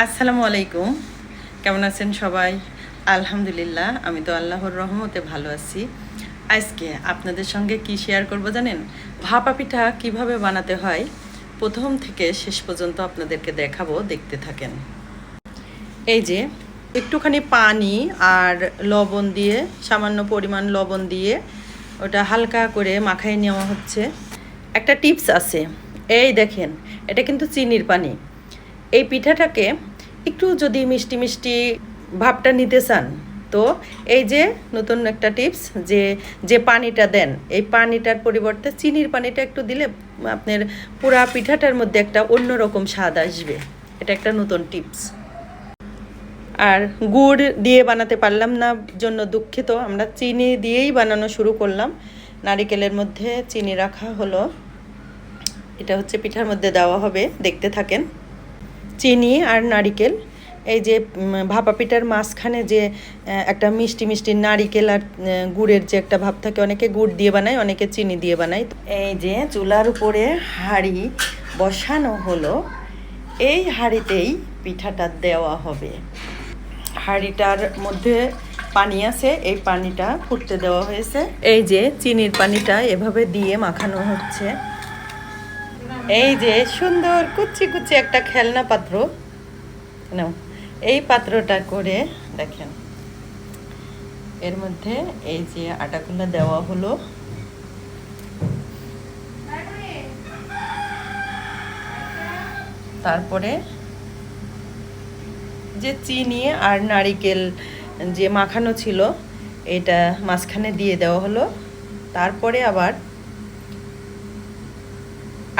আসসালামু আলাইকুম। কেমন আছেন সবাই? আলহামদুলিল্লাহ, আমি তো আল্লাহর রহমতে ভালো আছি। আজকে আপনাদের সঙ্গে কি শেয়ার করব জানেন? ভাপা পিঠা কীভাবে বানাতে হয় প্রথম থেকে শেষ পর্যন্ত আপনাদেরকে দেখাবো, দেখতে থাকেন। এই যে একটুখানি পানি আর লবণ দিয়ে, সামান্য পরিমাণ লবণ দিয়ে ওটা হালকা করে মাখায় নেওয়া হচ্ছে। একটা টিপস আছে, এই দেখেন, এটা কিন্তু চিনির পানি। এই পিঠাটাকে একটু যদি মিষ্টি মিষ্টি ভাবটা নিতে চান, তো এই যে নতুন একটা টিপস, যে যে পানিটা দেন এই পানিটার পরিবর্তে চিনির পানিটা একটু দিলে আপনার পুরা পিঠাটার মধ্যে একটা অন্যরকম স্বাদ আসবে। এটা একটা নতুন টিপস। আর গুড় দিয়ে বানাতে পারলাম না জন্য দুঃখিত, আমরা চিনি দিয়েই বানানো শুরু করলাম। নারিকেলের মধ্যে চিনি রাখা হলো, এটা হচ্ছে পিঠার মধ্যে দেওয়া হবে, দেখতে থাকেন। চিনি আর নারিকেল, এই যে ভাপা পিঠার মাঝখানে যে একটা মিষ্টি মিষ্টি নারিকেল আর গুড়ের যে একটা ভাব থাকে, অনেকে গুড় দিয়ে বানায়, অনেকে চিনি দিয়ে বানায়। এই যে চুলার উপরে হাঁড়ি বসানো হলো, এই হাঁড়িতেই পিঠাটা দেওয়া হবে। হাঁড়িটার মধ্যে পানি আছে, এই পানিটা ফুটতে দেওয়া হয়েছে। এই যে চিনির পানিটা এভাবে দিয়ে মাখানো হচ্ছে। এই যে সুন্দর কুচি কুচি একটা খেলনা পাত্র নাও, এই পাত্রটা করে দেখেন, এর মধ্যে এই যে আটাগুলো দেওয়া হলো। তারপরে যে চিনি আর নারিকেল যে মাখানো ছিল এটা মাঝখানে দিয়ে দেওয়া হলো। তারপরে আবার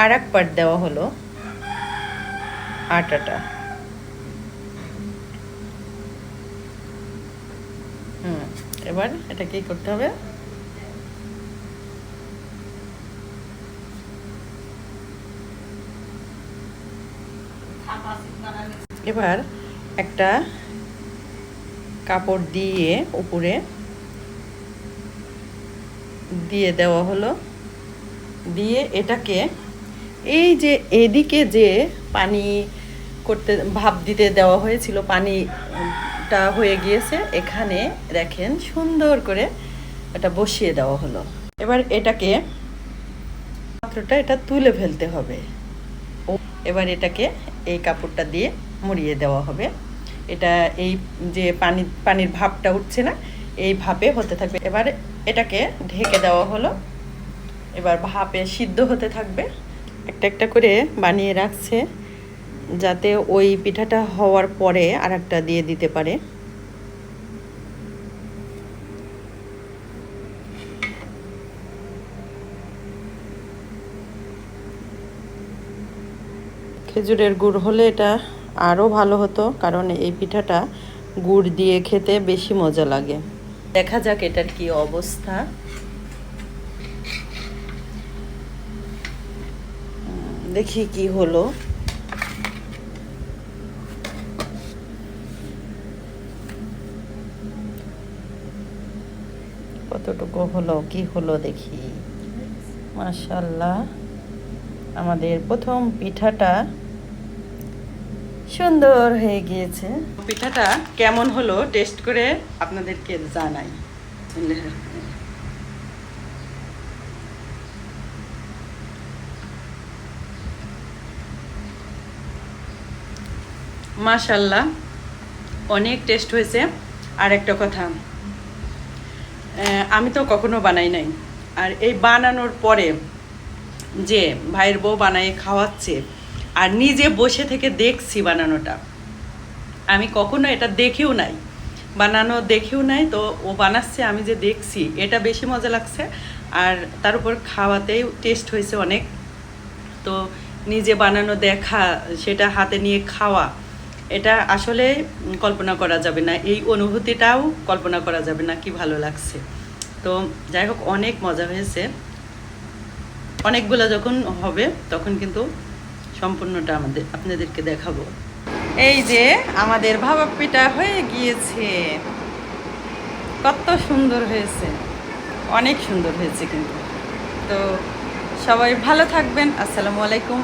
আর এক পাট দেওয়া হলো আটাটা। এবার এটা কি করতে হবে, এবার একটা কাপড় দিয়ে উপরে দিয়ে দেওয়া হলো। দিয়ে এটাকে এই যে এদিকে যে পানি করতে ভাপ দিতে দেওয়া হয়েছিল, পানিটা হয়ে গিয়েছে, এখানে দেখেন সুন্দর করে এটা বসিয়ে দেওয়া হলো। এবার এটাকে পাত্রটা এটা তুলে ফেলতে হবে। এবার এটাকে এই কাপড়টা দিয়ে মুড়িয়ে দেওয়া হবে। এটা এই যে পানির ভাপটা উঠছে না, এই ভাপে হতে থাকবে। এবার এটাকে ঢেকে দেওয়া হলো, এবার ভাপে সিদ্ধ হতে থাকবে। একটা একটা করে বানিয়ে রাখছে যাতে ওই পিঠাটা হওয়ার পরে আর একটা দিয়ে দিতে পারে। খেজুরের গুড় হলে এটা আরও ভালো হতো, কারণ এই পিঠাটা গুড় দিয়ে খেতে বেশি মজা লাগে। দেখা যাক এটার কি অবস্থা। দেখি কি হলো। কতটুকু হলো, কি হলো দেখি। মাশাআল্লাহ, আমাদের প্রথম পিঠাটা সুন্দর হয়ে গিয়েছে। পিঠাটা কেমন হলো টেস্ট করে আপনাদেরকে জানাই। মাশাআল্লাহ, অনেক টেস্ট হয়েছে। আর একটা কথা, আমি তো কখনো বানাই নাই, আর এই বানানোর পরে যে ভাইয়ের বউ বানাই খাওয়াচ্ছে আর নিজে বসে থেকে দেখছি বানানোটা, আমি কখনো এটা দেখেও নাই, বানানো দেখেও নাই, তো ও বানাচ্ছে আমি যে দেখছি, এটা বেশি মজা লাগছে। আর তার উপর খাওয়াতেই টেস্ট হয়েছে অনেক। তো নিজে বানানো দেখা, সেটা হাতে নিয়ে খাওয়া, এটা আসলে কল্পনা করা যাবে না, এই অনুভূতিটাও কল্পনা করা যাবে না কি ভালো লাগছে। তো যাই হোক, অনেক মজা হয়েছে। অনেকগুলো যখন হবে তখন কিন্তু সম্পূর্ণটা আপনাদেরকে দেখাবো। এই যে আমাদের ভাপা পিঠা হয়ে গিয়েছে, কত সুন্দর হয়েছে, অনেক সুন্দর হয়েছে কিন্তু। তো সবাই ভালো থাকবেন। আসসালামু আলাইকুম।